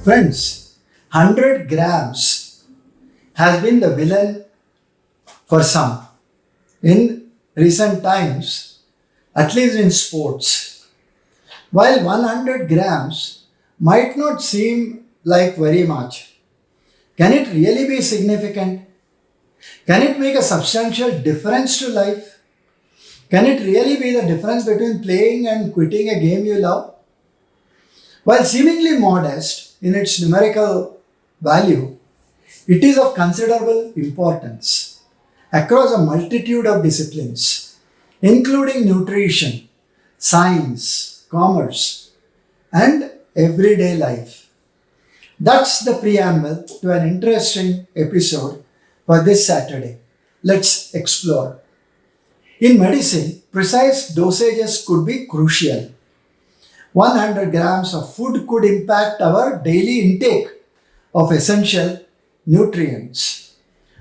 Friends, 100 grams has been the villain for some in recent times, at least in sports. While 100 grams might not seem like very much, can it really be significant? Can it make a substantial difference to life? Can it really be the difference between playing and quitting a game you love? While seemingly modest in its numerical value, it is of considerable importance across a multitude of disciplines, including nutrition, science, commerce, and everyday life. That's the preamble to an interesting episode for this Saturday. Let's explore. In medicine, precise dosages could be crucial. 100 grams of food could impact our daily intake of essential nutrients.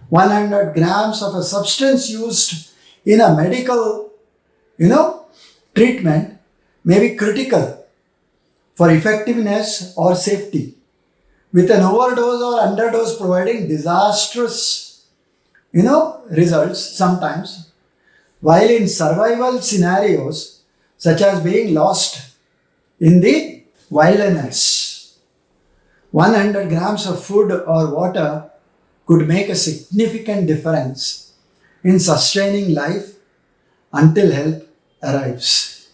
100 grams of a substance used in a medical, treatment may be critical for effectiveness or safety, with an overdose or underdose providing disastrous, results sometimes, while in survival scenarios such as being lost in the wilderness, 100 grams of food or water could make a significant difference in sustaining life until help arrives.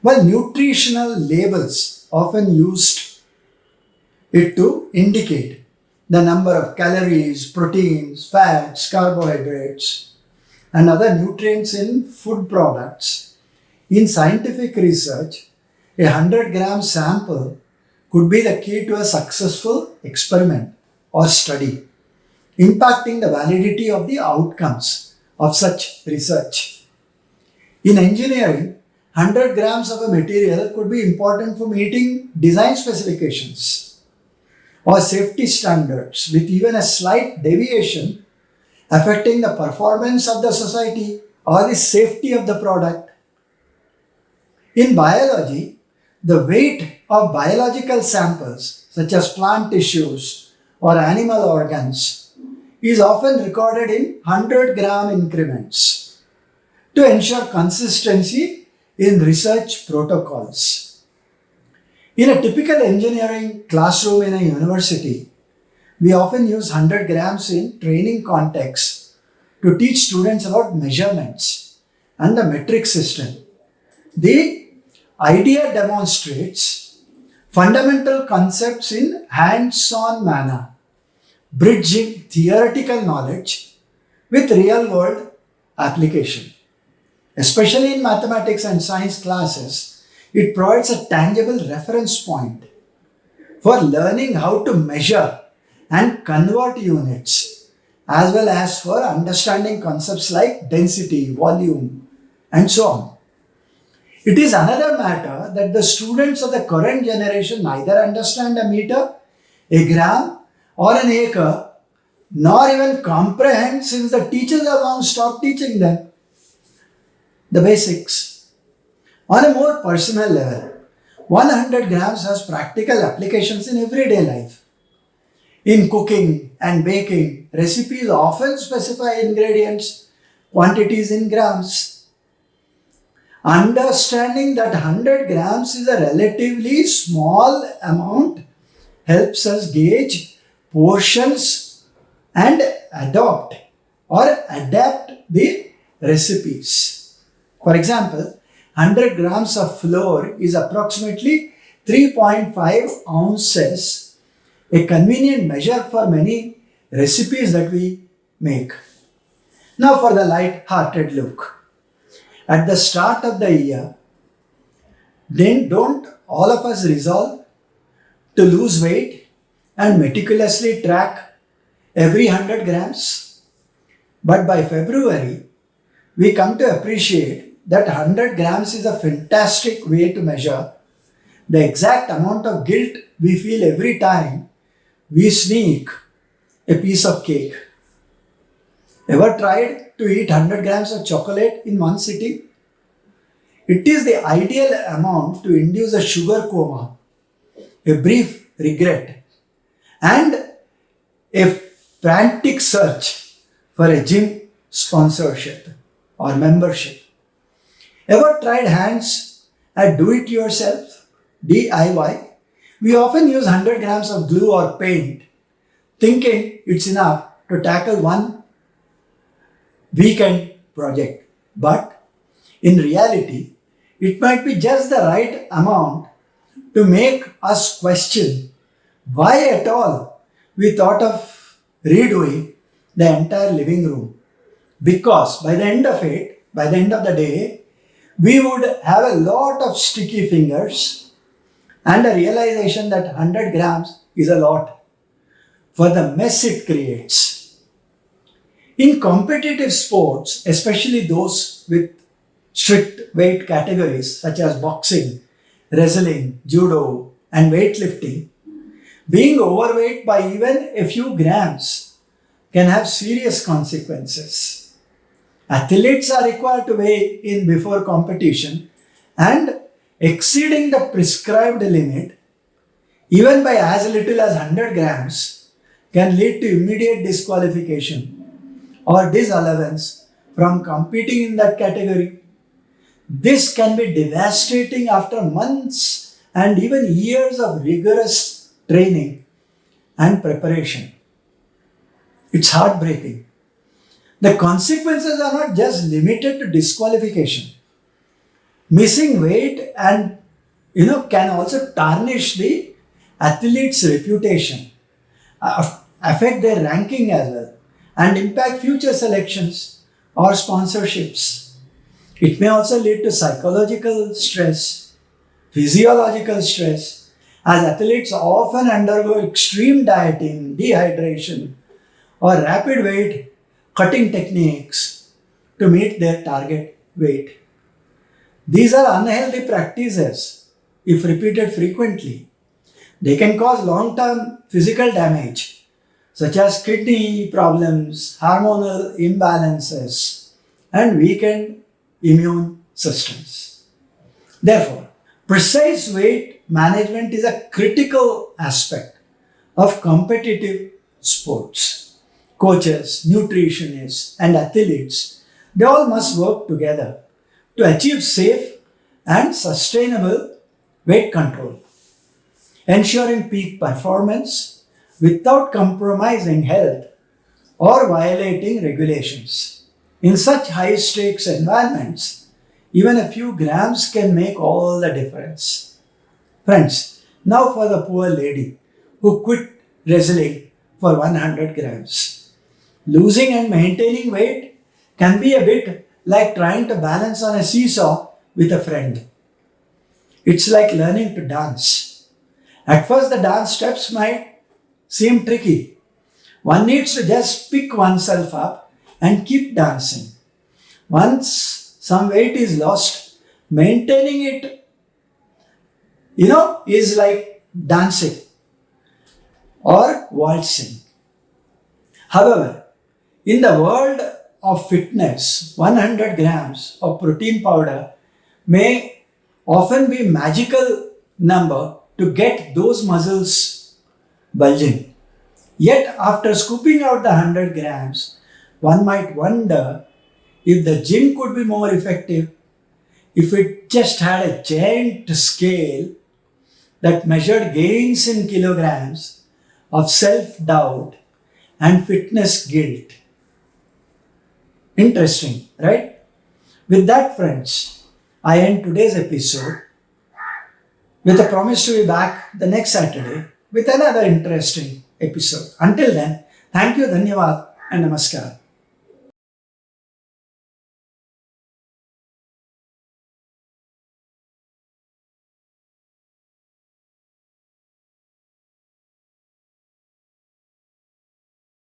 While nutritional labels often used it to indicate the number of calories, proteins, fats, carbohydrates, and other nutrients in food products, in scientific research, a 100-gram sample could be the key to a successful experiment or study, impacting the validity of the outcomes of such research. In engineering, 100 grams of a material could be important for meeting design specifications or safety standards, with even a slight deviation affecting the performance of the society or the safety of the product. In biology, the weight of biological samples, such as plant tissues or animal organs, is often recorded in 100-gram increments to ensure consistency in research protocols. In a typical engineering classroom in a university, we often use 100 grams in training contexts to teach students about measurements and the metric system. The idea demonstrates fundamental concepts in hands-on manner, bridging theoretical knowledge with real-world application. Especially in mathematics and science classes, it provides a tangible reference point for learning how to measure and convert units, as well as for understanding concepts like density, volume, and so on. It is another matter that the students of the current generation neither understand a meter, a gram, or an acre, nor even comprehend, since the teachers have long stopped teaching them the basics. On a more personal level, 100 grams has practical applications in everyday life. In cooking and baking, recipes often specify ingredients, quantities in grams. Understanding that 100 grams is a relatively small amount helps us gauge portions and adapt the recipes. For example, 100 grams of flour is approximately 3.5 ounces, a convenient measure for many recipes that we make. Now for the light-hearted look. At the start of the year, then don't all of us resolve to lose weight and meticulously track every 100 grams? But by February, we come to appreciate that 100 grams is a fantastic way to measure the exact amount of guilt we feel every time we sneak a piece of cake. Ever tried to eat 100 grams of chocolate in one sitting? It is the ideal amount to induce a sugar coma, a brief regret and a frantic search for a gym sponsorship or membership. Ever tried hands at do it yourself DIY? We often use 100 grams of glue or paint thinking it's enough to tackle one weekend project. But in reality, it might be just the right amount to make us question why at all we thought of redoing the entire living room. Because by the end of it, by the end of the day, we would have a lot of sticky fingers and a realization that 100 grams is a lot for the mess it creates. In competitive sports, especially those with strict weight categories such as boxing, wrestling, judo, and weightlifting, being overweight by even a few grams can have serious consequences. Athletes are required to weigh in before competition, and exceeding the prescribed limit, even by as little as 100 grams, can lead to immediate disqualification or disallowance from competing in that category. This can be devastating after months and even years of rigorous training and preparation. It's heartbreaking. The consequences are not just limited to disqualification. Missing weight and can also tarnish the athlete's reputation, affect their ranking as well, and impact future selections or sponsorships. It may also lead to psychological stress, physiological stress, as athletes often undergo extreme dieting, dehydration, or rapid weight cutting techniques to meet their target weight. These are unhealthy practices if repeated frequently. They can cause long-term physical damage, such as kidney problems, hormonal imbalances, and weakened immune systems. Therefore, precise weight management is a critical aspect of competitive sports. Coaches, nutritionists, and athletes, they all must work together to achieve safe and sustainable weight control, ensuring peak performance without compromising health or violating regulations. In such high stakes environments, even a few grams can make all the difference. Friends, now for the poor lady who quit wrestling for 100 grams. Losing and maintaining weight can be a bit like trying to balance on a seesaw with a friend. It's like learning to dance. At first, the dance steps might seem tricky. One needs to just pick oneself up and keep dancing. Once some weight is lost, maintaining it, is like dancing or waltzing. However, in the world of fitness, 100 grams of protein powder may often be a magical number to get those muscles bulging. Yet, after scooping out the 100 grams, one might wonder if the gym could be more effective if it just had a giant scale that measured gains in kilograms of self-doubt and fitness guilt. Interesting, right? With that, friends, I end today's episode with a promise to be back the next Saturday with another interesting episode. Until then, thank you, dhanyavad, and namaskar.